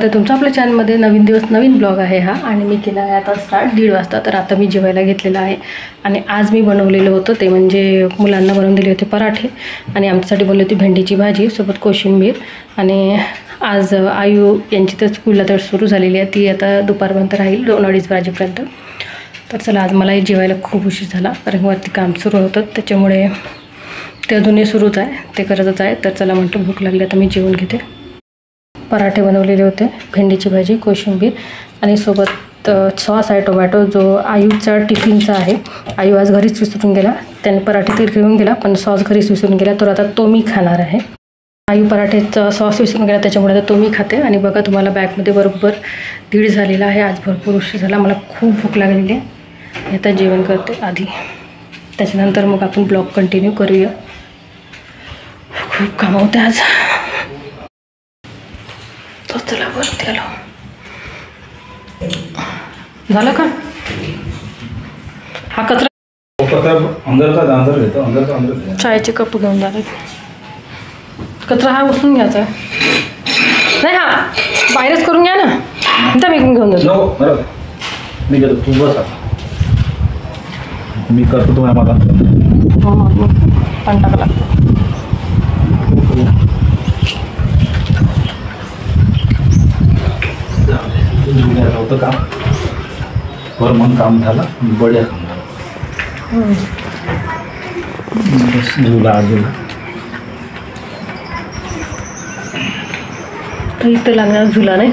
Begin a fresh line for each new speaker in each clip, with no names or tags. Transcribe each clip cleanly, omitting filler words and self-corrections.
तर तुमचं आपल्या चॅनलमध्ये नवीन दिवस नवीन ब्लॉग आहे हा. आणि मी केला आहे आता स्टार्ट 1:30 वाजता. तर आता मी जेवायला घेतलेलं आहे आणि आज मी बनवलेलं होतं ते म्हणजे मुलांना बनवून दिले होते पराठे आणि आमच्यासाठी बनवली होती भेंडीची भाजी सोबत कोशिंबीर. आणि आज आयू यांची तर स्कूलला तर सुरू झालेली आहे, ती आता दुपारपर्यंत राहील 2-2:30 वाजेपर्यंत. तर चला आज मलाही जेवायला खूप उशीर झाला कारण वरती काम सुरू होतं त्याच्यामुळे ते अजूनही सुरूच आहे, ते करतच आहे. तर चला म्हणतो भूक लागली आता मी जेवून घेते. पराठे बनवलेले होते, भेंडीची भाजी, कोशिंबीर आणि सोबत सॉस आहे टोमॅटो जो आयूचा टिफिनचा आहे. आयू आज घरीच विसरून गेला, त्याने पराठे तर घेऊन गेला पण सॉस घरीच विसरून गेला, तर आता तो मी खाणार आहे. आयू पराठेचा सॉस विसरून गेला त्याच्यामुळे आता तो मी खाते. आणि बघा तुम्हाला बॅगमध्ये बरोबर 1:30 झालेला आहे. आज भरपूर उशीर झाला, मला खूप भूक लागलेली आहे. आता जेवण करते आधी, त्याच्यानंतर मग आपण ब्लॉग कंटिन्यू करूया. खूप काम होते आज. तो चला वरती आलो. झालं का हा कचरा? चायचे कप घेऊन झाले, कचरा हा उचलून घ्यायचा नाही, हा बाहेरच करून घ्या ना, इथं मी घेऊन जातो.
मी घेतो, तू बस मी करतो तुम्हाला मला
पण टाकला.
होतं काम वर मग काम झालं, बढिया काम झालं. झुला
इथं लागणार झुला नाही,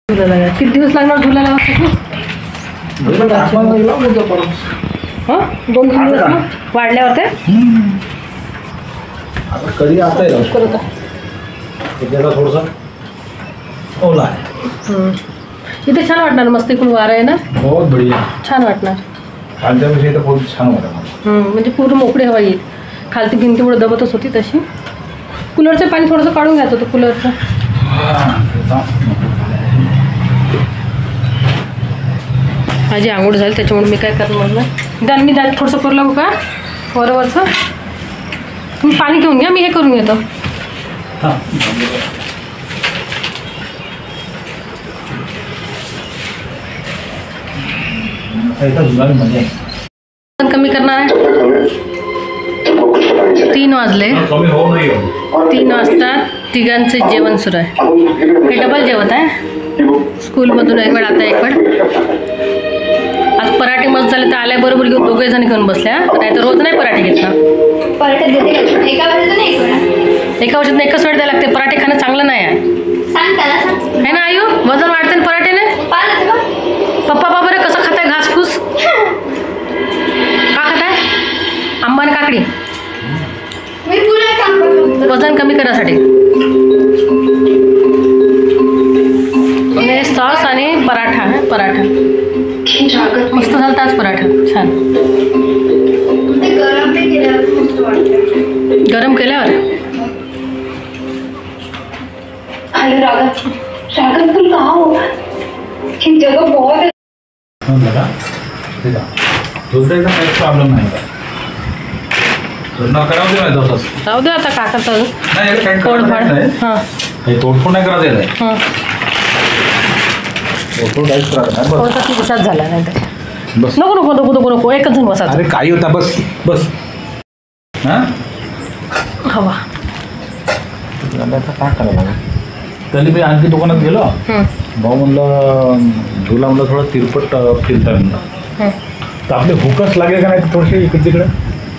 झुला लागणार. किती दिवस लागणार झुला लावायसाठी? हां 2-3 दिवस वाढल्यावर ते
कधी आता आहे थोडंसं ओला आहे.
इथे छान वाटणार, मस्त इकडून वारा आहे ना,
बहुत बढिया
छान वाटणार.
खालच्यापेक्षा इथं बहुत छान वाटणार.
म्हणजे पूर्ण मोकळी हवा येईल. खालती भिंतीमुळे दबतच होती तशी. कूलरचं पाणी थोडंसं काढून घ्यायचं होतं कूलरचं. माझी आंघोळ झाली त्याच्यामुळे मी काय करणार ना, मी दात थोडंसं करू लागू का वरवरचं? तुम्ही पाणी घेऊन घ्या, मी हे करून घेतो. कमी करणार आहे. 3 वाजले, 3 वाजता तिघांचे जेवण सुरू आहे. हे डबल जेवत आहे स्कूलमधून एक वेळ, आता एक वेळ. आज पराठे मस्त झाले तर आल्याबरोबर घेऊन 2 जण घेऊन बसल्या, नाही तर रोज नाही पराठे घेतला.
पराठे देते एका
वर्षात एकच वेळ द्यायला लागते. पराठे खाणं चांगलं नाही आहे है ना आयू? वजन वाढते ना पराठेने. पप्पा बाबा कसं खाताय घासफूस? का खाताय आंबा आणि काकडी? वजन कमी करण्यासाठी. सॉस आणि पराठा आहे. पराठा मस्त झाला आज पराठा, छान. गरम केल्यावर
प्रॉब्लेम नाही.
जाऊ दे आता, का करता
तोडफोड नाही करायचं.
दिवसात झाला नाही तर नको नको नको नको नको, एकच जण बसा.
अरे काही होता, बस बस. हां
हवा
काय करायला तरी मी आणखी दुकानात गेलो. भाऊ म्हणलं झुला म्हणलं थोडं तिरपट फिरता म्हणलं, तर आपले भूकच लागेल का नाही थोडीशी इकडे तिकडे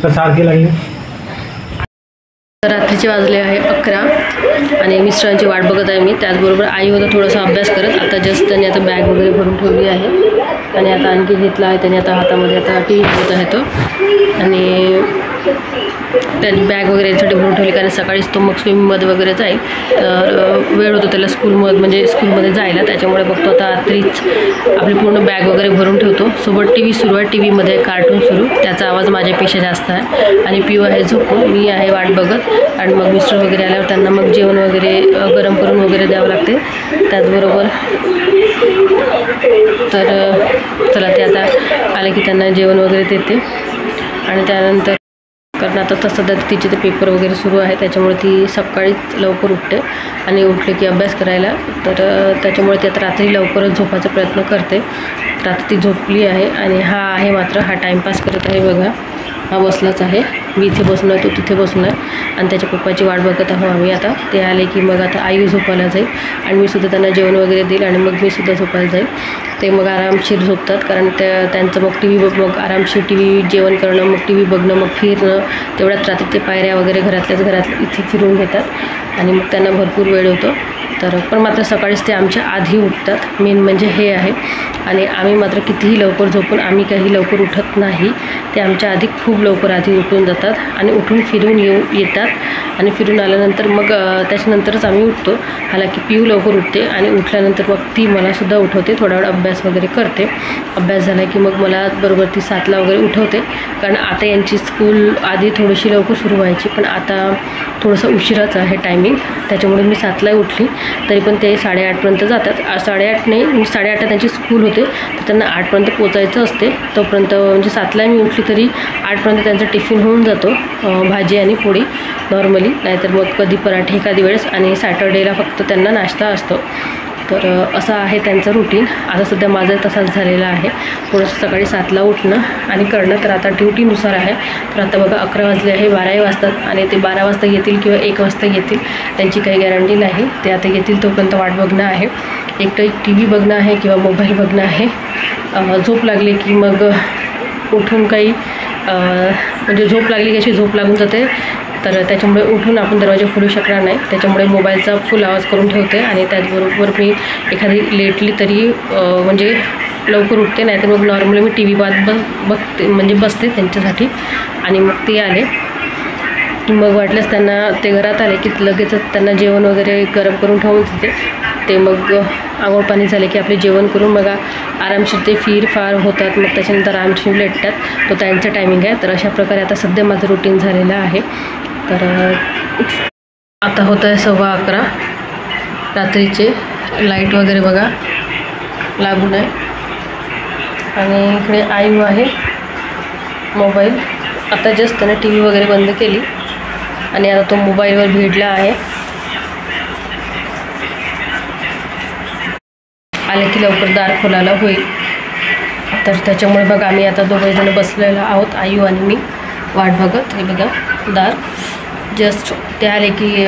तर सारखी लागली.
रात्रीचे वाजले आहे 11 आणि मिस्टरांची वाट बघत आहे मी. त्याचबरोबर आई होता थोडासा अभ्यास करत. आता जस्ट त्यांनी आता बॅग वगैरे भरून ठेवली आहे आणि आता आणखी घेतला आहे त्याने. आता हातामध्ये आता टी व्ही होत आहे तो, आणि त्याची बॅग वगैरे याच्यासाठी भरून ठेवली कारण सकाळीच तो मग स्विमिंगमध्ये वगैरे जाईल, तर वेळ होतो त्याला स्कूलमध्ये जायला. त्याच्यामुळे बघतो आता रात्रीच आपली पूर्ण बॅग वगैरे भरून ठेवतो. सोबत टी व्ही सुरू आहे, टी व्हीमध्ये कार्टून सुरू, त्याचा आवाज माझ्यापेक्षा जास्त आहे. आणि पिऊ आहे झोपून, मी आहे वाट बघत. आणि मग मिस्टर वगैरे आल्यावर त्यांना मग जेवण वगैरे गरम करून वगैरे द्यावं लागते. त्याचबरोबर तर चला ते आता आले की त्यांना जेवण वगैरे देते आणि त्यानंतर कारण आता तसं तर तिचे ते पेपर वगैरे सुरू आहे, त्याच्यामुळे ती सकाळीच लवकर उठते आणि उठले की अभ्यास करायला. तर त्याच्यामुळे ती आता रात्री लवकरच झोपायचा प्रयत्न करते. तर आता ती झोपली आहे आणि हा आहे मात्र हा टाईमपास करत आहे बघा. हा बसलाच आहे, मी इथे बसून आहे, तो तिथे बसून आहे आणि त्याच्या पप्पाची वाट बघत आहो आम्ही. आता ते आले की मग आता आई झोपायला जाईल आणि मी सुद्धा त्यांना जेवण वगैरे देईल आणि मग मी सुद्धा झोपायला जाईल. ते मग आरामशीर झोपतात, कारण त्यांचं मग टी व्ही मग आरामशीर टी व्ही जेवण करणं, मग टी व्ही बघणं, मग फिरणं, तेवढ्यात रात्री ते पायऱ्या वगैरे घरातल्याच घरात इथे फिरून घेतात आणि मग त्यांना भरपूर वेळ होतो. तर पण मात्र सकाळीच ते आमच्या आधी उठतात, मेन म्हणजे हे आहे. आणि आम्ही मात्र कितीही लवकर झोपून आम्ही काही लवकर उठत नाही. ते आमच्या आधी खूप लवकर आधी उठून जातात आणि उठून फिरून येतात आणि फिरून आल्यानंतर मग त्याच्यानंतरच आम्ही उठतो. हालाकी पिऊ लवकर उठते आणि उठल्यानंतर मग ती मलासुद्धा उठवते, थोडा वेळ अभ्यास वगैरे करते. अभ्यास झाला की मग मला बरोबर ती 7ला वगैरे उठवते, कारण आता यांची स्कूल आधी थोडीशी लवकर सुरू व्हायची, पण आता थोडंसं उशिराच आहे टायमिंग, त्याच्यामुळे मी 7ला उठली. तरी पण ते 8:30पर्यंत जातात. 8:30 नाही, 8:30 त्यांची स्कूल होते, तर त्यांना 8पर्यंत पोचायचं असते. तोपर्यंत म्हणजे 7ला मी उठली तरी 8पर्यंत त्यांचा टिफिन होऊन जातो, भाजी आणि पोळी नॉर्मली, नाहीतर मग कधी पराठे एखादी वेळेस, आणि सॅटर्डेला फक्त त्यांना नाश्ता असतो. तर असं आहे त्यांचं रुटीन. आता सध्या माझं तसाच झालेला आहे, थोडंसं सकाळी 7ला उठणं आणि करणं. तर आता ड्युटीनुसार आहे. तर आता बघा 11 वाजले आहे, 12ही वाजतात आणि ते 12 वाजता येतील किंवा 1 वाजता येतील, त्यांची काही गॅरंटी नाही. ते आता येतील तोपर्यंत वाट बघणं आहे, एक टी व्ही बघणं आहे किंवा मोबाईल बघणं आहे. झोप लागली की मग उठून काही म्हणजे झोप लागली की अशी झोप लागून जाते, तर त्याच्यामुळे उठून आपण दरवाजा खोलू शकणार नाही. त्याच्यामुळे मोबाईलचा फुल आवाज करून ठेवते आणि त्याचबरोबर मी एखादी लेटली तरी म्हणजे लवकर उठते, नाही तर मग नॉर्मली मी टी व्ही बघते, म्हणजे बसते त्यांच्यासाठी. आणि मग ते आले मग वाटल्यास त्यांना ते घरात आले की लगेचच त्यांना जेवण वगैरे गरम करून ठेवून देते. ते मग आंघोळ पाणी झाले की आपले जेवण करून मग आरामशीर ते फिरफार होतात, मग त्याच्यानंतर आरामशीर लेटतात. तो त्यांचं टायमिंग आहे. तर अशा प्रकारे आता सध्या माझं रुटीन झालेलं आहे. तर आता होतं आहे 11:15 रात्रीचे. लाईट वगैरे बघा लागून आहे आणि इकडे आयू आहे, मोबाईल. आता जस्ट त्याने टी व्ही वगैरे बंद केली आणि आता तो मोबाईलवर भिडला आहे. आले की लवकर दार खोलायला होईल. तर त्याच्यामुळे बघा आम्ही आता दोघेजण बसलेलो आहोत, आयू आणि मी, वाट बघत. हे बघा दार जस्ट ते आले की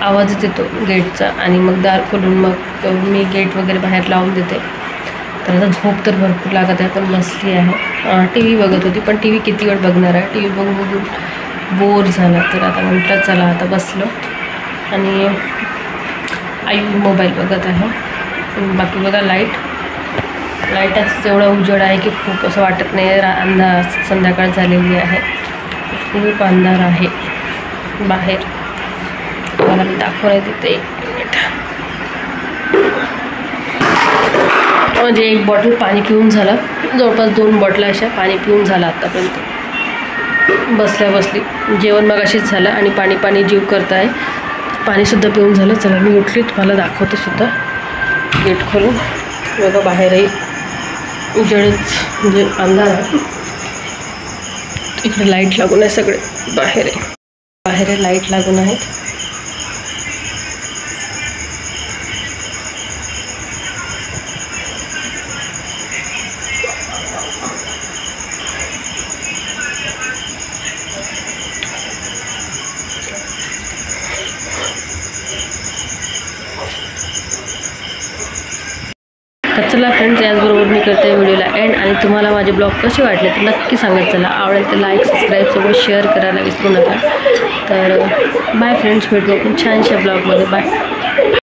आवाजच येतो गेटचा आणि मग दार खोलून मग मी गेट वगैरे बाहेर लावून देते. तर आता झोप तर भरपूर लागत आहे, पण बसली आहे. टी व्ही बघत होती, पण टी व्ही किती वेळ बघणार आहे, टी व्ही बघून बघून बोर झाला. तर आता म्हटलं चला आता बसलो आणि आयू मोबाईल बघत आहे. बाकी बघा लाईटाच एवढा उजेड आहे की खूप असं वाटत नाही. अंधार संध्याकाळ झालेली आहे, खूप अंधार आहे बाहेर. मला मी दाखवण्यात देते, 1 मिनिट. म्हणजे 1 बॉटल पाणी पिऊन झालं, जवळपास 2 बॉटला अशा पाणी पिऊन झालं आत्तापर्यंत. बसली जेवण मग अशीच झालं आणि पाणी जीव करत आहे. पाणीसुद्धा पिऊन झालं. चला मी उठली, तुम्हाला दाखवते सुद्धा गेट खोलून. बघा बाहेरही उजेडच, म्हणजे अंधार आहे. इकडे लाईट लागून आहे, सगळे बाहेर लाईट लागून आहेत. तर चला फ्रेंड्स, याचबरोबर मी करते व्हिडिओला एंड. आणि तुम्हाला माझे ब्लॉग कसे वाटले तर नक्की सांगत चला. आवडेल तर लाईक, सबस्क्राईब सोबत शेअर करायला विसरू नका. तर बाय फ्रेंड्स, भेटू आपण छानशा ब्लॉगमध्ये. बाय.